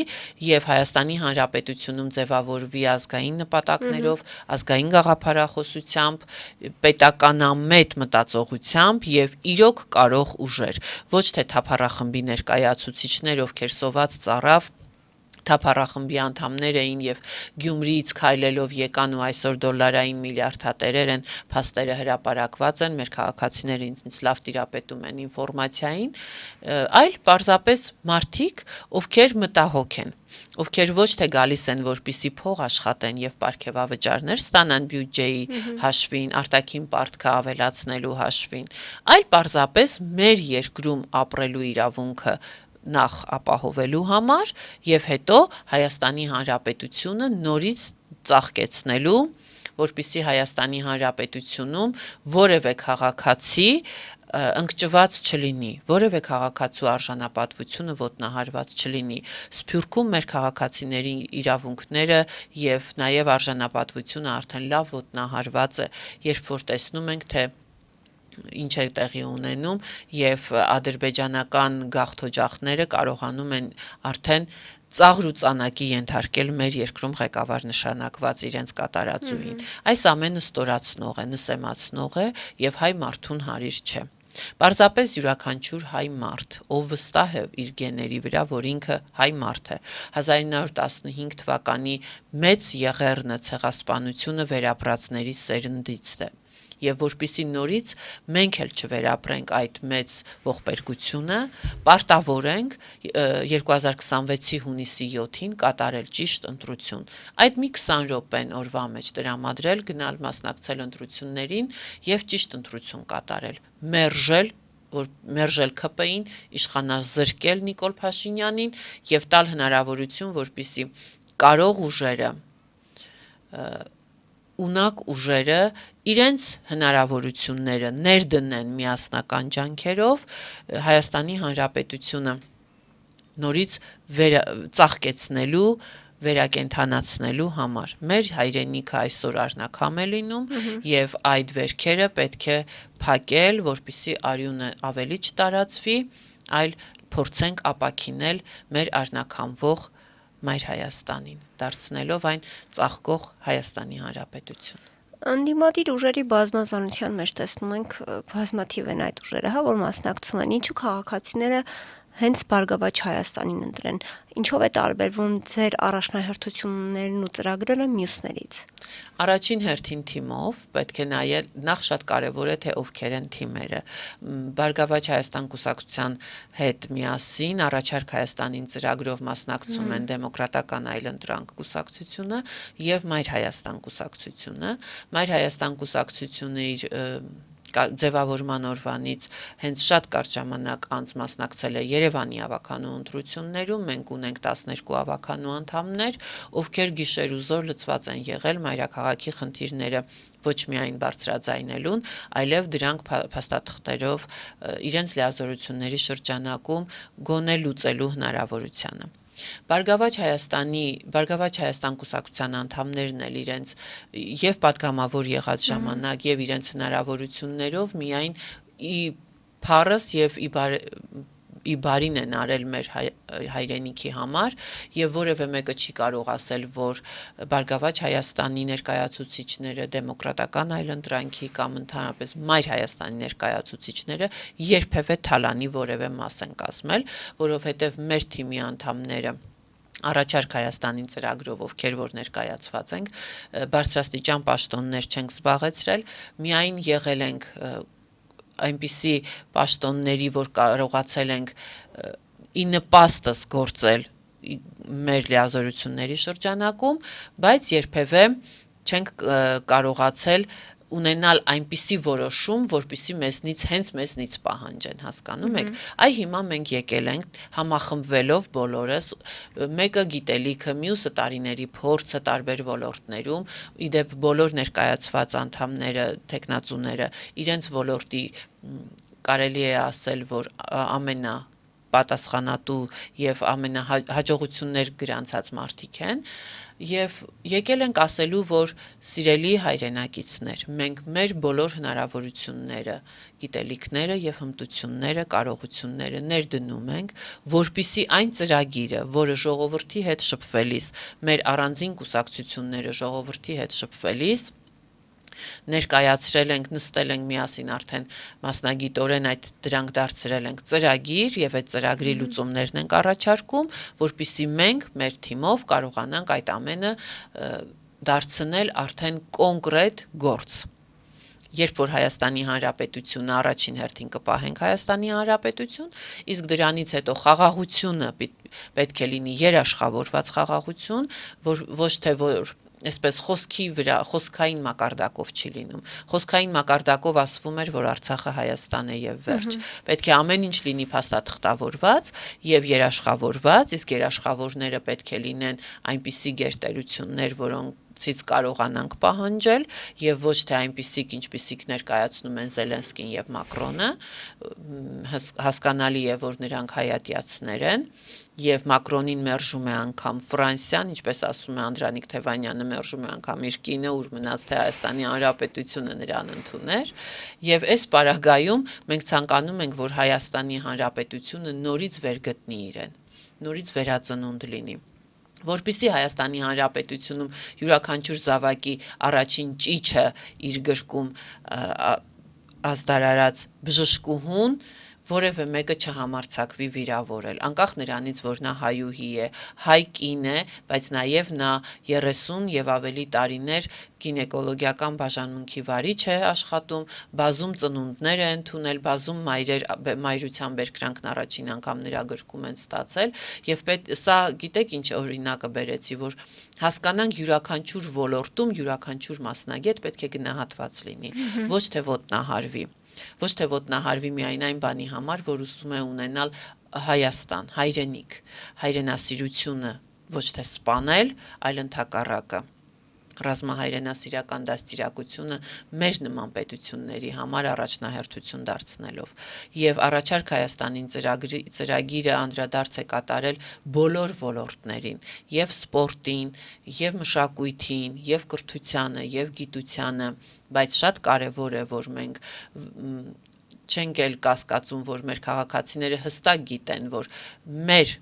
եւ Հայաստանի Հանրապետությունում ձևավորվի ազգային նպատակներով, ազգային գաղափարախոսությամբ, պետականամետ մտածողությամբ եւ իրոք կարող ուժեր, ոչ թե թափառախմբի ներկայացուցիչներ, ովքեր սոված ծառավ թափառախմբի անդամներ էին եւ Գյումրիից քայլելով եկան ու այսօր դոլարային միլիարդատերեր են, փաստերը հրապարակված են, մեր քաղաքացիները ինձ լավ տիրապետում են ինֆորմացիային, այլ պարզապես մարդիկ, ովքեր մտահոգ են, ովքեր ոչ թե գալիս են, որպիսի փող աշխատեն եւ պարգևավճարներ ստանան բյուջեի հաշվին, արտաքին պարտքը ավելացնելու հաշվին, այլ պարզապես մեր երկրում ապրելու իրավունքը նախ ապահովելու համար եւ հետո Հայաստանի Հանրապետությունը նորից ծաղկեցնելու, որպեսզի Հայաստանի Հանրապետությունում որևէ քաղաքացի ընկճված չլինի, որևէ քաղաքացու արժանապատվությունը ոտնահարված չլինի։ Սփյուռքում մեր քաղաքացիների իրավունքները եւ նաեւ արժանապատվությունը արդեն լավ ոտնահարված է, երբ որ տեսնում ենք, թե ինչ է տեղի ունենում եւ ադրբեջանական գաղթօջախները կարողանում են արդեն ծաղր ու ծանակի ենթարկել մեր երկրում ղեկավար նշանակված իրենց կատարածուին։ Այս ամենը ստորացնող է, նսեմացնող է եւ հայ մարդուն հարիր չէ։ Պարզապես յուրաքանչյուր հայ մարդ, ով վստահ է իր գեների վրա, որ ինքը հայ մարդ է, 1915 թվականի մեծ եղեռնը ցեղասպանությունը վերապրածների սերնդից է։ Եվ որպեսզի նորից մենք էլ չվերապրենք այդ մեծ ողբերգությունը, պարտավոր ենք 2026-ի հունիսի 7-ին կատարել ճիշտ ընտրություն։ Այդ մի 20 րոպեն օրվա մեջ տրամադրել, գնալ մասնակցել ընտրություններին եւ ճիշտ ընտրություն կատարել, մերժել ԿՊ-ին, իշխանազրկել Նիկոլ Փաշինյանին եւ տալ հնարավորություն, որպեսզի կարող ուժերը ունակ ուժերը իրենց հնարավորությունները ներդնեն միասնական ջանքերով Հայաստանի Հանրապետությունը նորից ծաղկեցնելու, վերակենդանացնելու համար։ Մեր հայրենիքը այսօր արժանքամ է լինում եւ այդ վերքերը պետք է փակել, որպեսզի արյունը ավելի չտարածվի, այլ փորձենք ապաքինել մեր արժանքամվող Մայր Հայաստանին, դարձնելով այն ծաղկող Հայաստանի Հանրապետություն։ Անդիմադիր ուժերի բազմազանության մեջ տեսնում ենք բազմաթիվ են այդ ուժերը, որ մասնակցում են, ինչու քաղաքացիները հենց Բարգավաճ Հայաստանին ընտրեն, ինչով է տարբերվում ձեր առաջնահերթություններն ու ծրագրերը մյուսներից։ Առաջին հերթին թիմով պետք է նայել, նախ շատ կարևոր է, թե ովքեր են թիմերը։ Բարգավաճ Հայաստան կուսակցության հետ միասին առաջարկ Հայաստանին ծրագրով մասնակցում են Դեմոկրատական այլընտրանք կուսակցությունը եւ Մայր Հայաստան կուսակցությունը։ Մայր Հայաստան կուսակցությունը իր ձևավորման օրվանից հենց շատ կարճ ժամանակ անց մասնակցել է Երևանի ավականու ընտրություններում, մենք ունենք 12 ավականու անդամներ, ովքեր գիշեր ու զոր լծված են եղել մայրաքաղաքի խնդիրները ոչ միայն բարձրաձայնելուն, այլև դրանք փաստաթղթերով իրենց լիազորությունների շրջանակում գոնե լուծելու հնարավորությանը։ Բարգավաճ Հայաստան կուսակցության անդամներն էլ իրենց եւ պատգամավոր եղած ժամանակ եւ իրենց հնարավորություններով միայն փառս եւ ի բարին են արել մեր հայրենիքի համար եւ որևէ մեկը չի կարող ասել, որ Բարգավաճ Հայաստանի ներկայացուցիչները, Դեմոկրատական այլընտրանքի կամ ընդհանրապես Մայր Հայաստանի ներկայացուցիչները երբևէ թալանի որևէ մաս են կազմել, որովհետեւ մեր թիմի անդամները առաջարկ Հայաստանին ծրագրով, ովքեր որ ներկայացված ենք, բարձրաստիճան պաշտոններ չենք զբաղեցրել, միայն եղել ենք այնպիսի պաշտոնների, որ կարողացել ենք ի նպաստս գործել մեր լիազորությունների շրջանակում, բայց երբևէ չենք կարողացել ունենալ այնպիսի որոշում, որպեսզի մեզնից պահանջեն, հասկանում եք։ Այ հիմա մենք եկել ենք համախմբվելով բոլորս, մեկը գիտելիքը, մյուսը տարիների փորձը տարբեր ոլորտներում, իդեպ բոլոր ներկայացված անդամները, տեխնացուները իրենց ոլորտի կարելի է ասել, որ ամենապատասխանատու եւ ամենահաջողություններ գրանցած մարդիկ են եւ եկել ենք ասելու, որ սիրելի հայրենակիցներ, մենք մեր բոլոր հնարավորությունները, գիտելիքները եւ հմտությունները, կարողությունները ներդնում ենք, որպիսի այն ծրագիրը, որը ժողովրդի հետ շփվելիս, մեր առանձին կուսակցությունները ժողովրդի հետ շփվելիս ներկայացրել ենք, նստել ենք միասին արդեն մասնագիտորեն դրանք դարձրել ենք ծրագիր եւ այդ ծրագրի լուծումներն ենք առաջարկում, որպեսզի մենք մեր թիմով կարողանանք այդ ամենը դարձնել արդեն կոնկրետ գործ։ Երբ որ Հայաստանի Հանրապետությունը առաջին հերթին կպահենք Հայաստանի Հանրապետություն, իսկ դրանից հետո խաղաղությունը պետք է լինի երաշխավորված խաղաղություն, որ ոչ թե որ այսպես խոսքի վրա, խոսքային մակարդակով չի լինում։ Խոսքային մակարդակով ասվում էր, որ Արցախը Հայաստան է եւ վերջ։ Պետք է ամեն ինչ լինի փաստաթղթավորված եւ երաշխավորված, իսկ երաշխավորները պետք է լինեն այնպիսի գերտերություններ, ցից կարողանանք պահանջել եւ ոչ թե այնպիսիք ինչպիսիք ներկայացնում են Զելենսկին եւ Մակրոնը, հասկանալի է, որ նրանք հայատյացներ են եւ Մակրոնին մերժում է անգամ Ֆրանսիան, ինչպես ասում է Անդրանիկ Թևանյանը, մերժում է անգամ իր կինը, ուր մնաց թե Հայաստանի Հանրապետությունը նրան ընդուներ, եւ այս պարագայում մենք ցանկանում ենք, որ Հայաստանի Հանրապետությունը նորից վերգտնի իրեն, նորից վերածնունդ լինի, որպեսզի Հայաստանի Հանրապետությունում յուրաքանչյուր զավակի առաջին ճիչը իր գրկում ազդարարած բժշկուհուն որևէ մեկը չհամարցակվի վիրավորել, անկախ նրանից, որ նա հայուհի է, հայ կին է, բայց նաև նա 30 եւ ավելի տարիներ գինեկոլոգիական բաժանմունքի վարիչ է աշխատում, բազում ծնունդներ է ընդունել, բազում մայրության բերկրանքն առաջին անգամ նրա գրկում են ստացել, եւ սա գիտեք ինչ օրինակը բերեցի, որ հասկանանք յուրաքանչյուր ոլորտում յուրաքանչյուր մասնագետ պետք է գնահատված լինի, ոչ թե ոտնահարվի։ Ոչ թե ոտնահարվի միայն այն բանի համար, որ ուզում է ունենալ Հայաստան, հայրենիք, հայրենասիրությունը ոչ թե սպանել, այլ ընդհակառակը։ Ռազմահայրենասիրական դաստիարակությունը մեր նման պետությունների համար առաջնահերթություն դարձնելով եւ առաջարկ Հայաստանին ծրագիրը անդրադարձ է կատարել բոլոր ոլորտներին, եւ սպորտին, եւ մշակույթին, եւ կրթությանը, եւ գիտությանը, բայց շատ կարեւոր է, որ մենք չենք էլ կասկածում, որ մեր քաղաքացիները հստակ գիտեն, որ մեր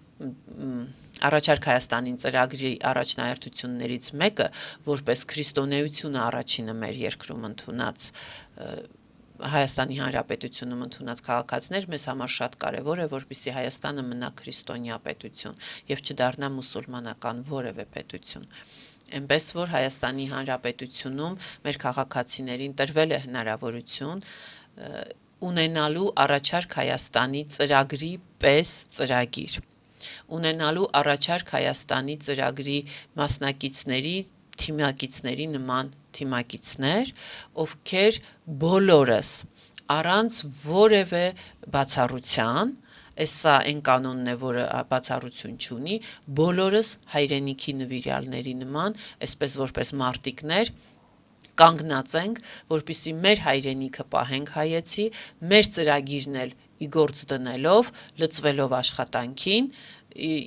Առաջարկ Հայաստանին ծրագրի առաջնահերթություններից մեկը, որպես քրիստոնեությունը առաջինը մեր երկրում ընդունած Հայաստանի Հանրապետությունում ընդունած քաղաքացիներ, մեզ համար շատ կարևոր է, որպեսզի Հայաստանը մնա քրիստոնյա պետություն եւ չդառնա մուսուլմանական որևէ պետություն։ Այնպես որ Հայաստանի Հանրապետությունում մեր քաղաքացիներին տրվել է հնարավորություն ունենալու Առաջարկ Հայաստանի ծրագրի պես ծրագիր, ունենալու Առաջարկ Հայաստանի ծրագրի մասնակիցների, թիմակիցների նման թիմակիցներ, ովքեր բոլորս առանց որևէ բացառության, սա այն կանոնն է, որը բացառություն չունի, բոլորս հայրենիքի նվիրյալների նման, այսպես որպես մարտիկներ կանգնած ենք, որպեսզի մեր հայրենիքը պահենք հայեցի, մեր ծրագիրն էլ ի գործ դնելով, լծվելով աշխատանքին,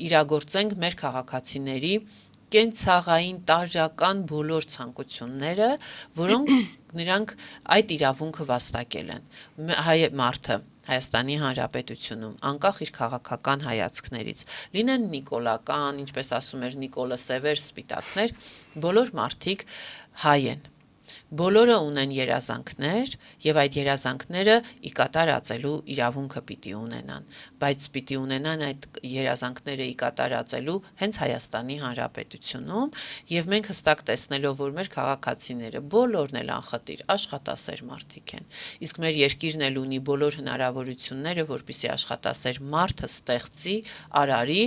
իրագործենք մեր քաղաքացիների կենցաղային տարրական բոլոր ցանկությունները, որոնք նրանք այդ իրավունքը վաստակել են։ Մարդը Հայաստանի Հանրապետությունում, անկախ իր քաղաքական հայացքներից, լինեն նիկոլական, ինչպես ասում էր Նիկոլը Սևեր, սպիտակներ, բոլոր մարդիկ հայ են։ Բոլորը ունեն երազանքներ եւ այդ երազանքները ի կատար ածելու իրավունքը պիտի ունենան, բայց պիտի ունենան այդ երազանքները ի կատար ածելու հենց Հայաստանի Հանրապետությունում եւ մենք հստակ տեսնելով, որ մեր քաղաքացիները բոլորն էլ անխտիր աշխատասեր մարդիկ են, իսկ մեր երկիրն էլ ունի բոլոր հնարավորությունները, որպեսզի աշխատասեր մարդը ստեղծի, արարի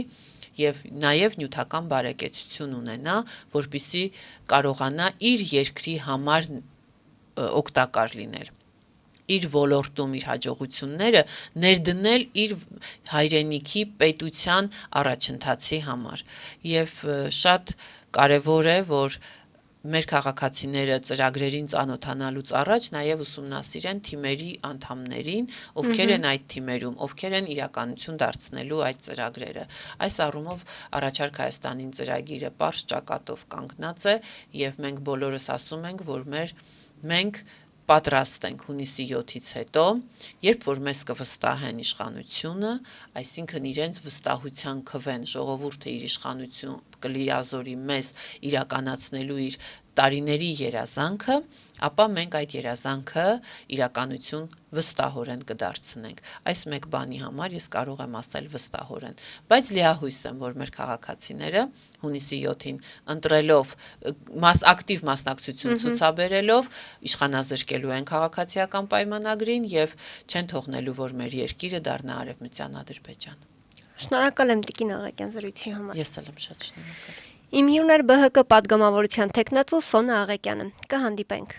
եւ նաեւ նյութական բարեկեցություն ունենա, որպեսզի կարողանա իր երկրի համար օգտակար լինել, իր ոլորտում իր հաջողությունները ներդնել իր հայրենիքի պետության առաջընթացի համար եւ շատ կարեւոր է, որ մեր քաղաքացիները ծրագրերին ծանոթանալուց առաջ նաև ուսումնասիրեն թիմերի անդամներին, ովքեր են այդ թիմերում, ովքեր են իրականություն դարձնելու այդ ծրագրերը։ Այս առումով Առաջարկ Հայաստանին ծրագիրը պարզ ճակատով կանգնած է եւ մենք բոլորս ասում ենք, որ մենք պատրաստ ենք հունիսի 7-ից հետո, երբ որ մեզ կվստահեն իշխանությունը, այսինքն իրենց վստահության քվեն ժողովուրդը իր իշխանություն կլիազորի մեզ իրականացնելու իր տարիների երազանքը, ապա մենք այդ երազանքը իրականություն վստահորեն կդարձնենք։ Այս մեկ բանի համար ես կարող եմ ասել վստահորեն, բայց լիահույս եմ, որ մեր քաղաքացիները հունիսի 7-ին ընտրելով ակտիվ մասնակցություն ցուցաբերելով իշխանազրկելու են քաղաքացիական պայմանագրին եւ չեն թողնելու, որ մեր երկիրը դառնա Արևմտյան Ադրբեջան։ Շնորհակալ եմ Տիկին Աղակյան զրույցի համար։ Ես էլ եմ շատ շնորհակալ։ Իմ հյուրն ԲՀԿ պատգամավորության թեկնածու Սոնա Աղակյանը։ Կհանդիպենք։